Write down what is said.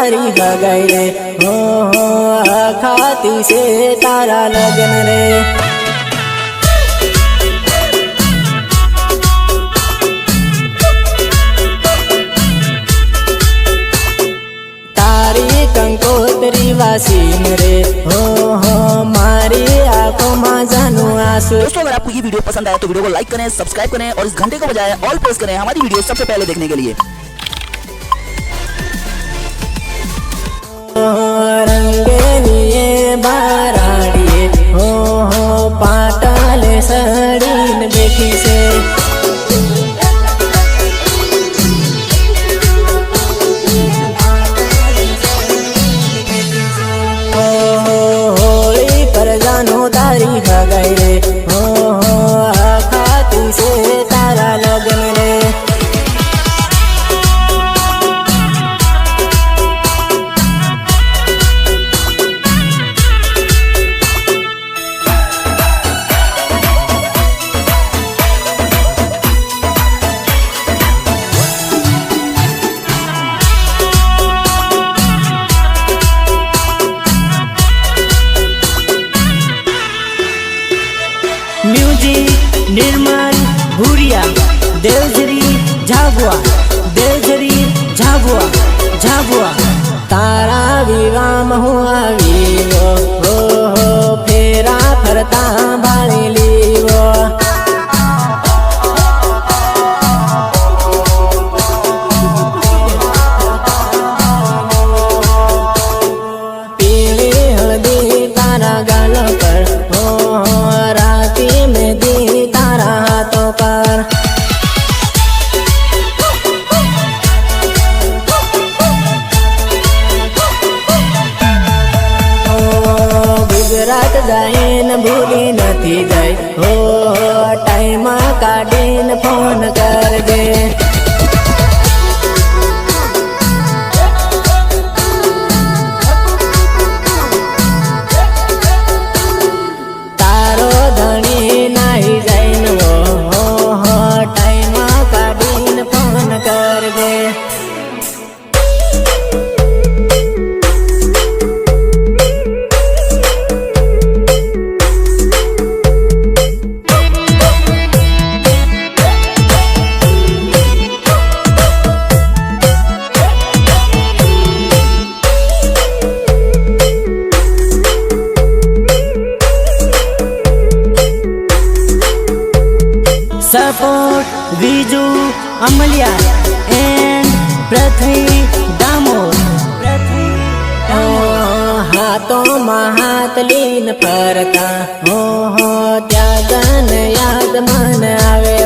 તારી હગાઈ રે હો ખાતી છે તારા લગ્ન રે તારી કંકોત્રી વાસીન રે हो मारी आंखों में जानू आंसू। दोस्तों अगर आपको ये वीडियो पसंद आया तो वीडियो को लाइक करें, सब्सक्राइब करें और इस घंटे को बजाय ऑल प्रेस करें हमारी वीडियो सबसे पहले देखने के लिए। रंगेलिए बाराड़ी हो पाटाले सड़ीन बेटी से तारी हगाई रे हो खाती से तारा लगन रे म्यूजिक निर्मल भूरिया देवझरी झाबुआ देवझरी झाबुआ झाबुआ तारा विवाह हुआ वीवो हो फेरा फरता बाली लीवो पीली हल्दी तारा गाल पर हो राती में दी तारा हाथों पर गुजरात जाइन भूली नहीं जाए हो टाइम काढ़ीन फोन कर दे तारो धनी नहीं जाइन वो टाइम काढ़ीन फोन कर दे सपोर्ट विजू अमलिया एंड पृथ्वी दामोद हाथों में हाथ लीन फरता हो त्यागन याद मन आवे।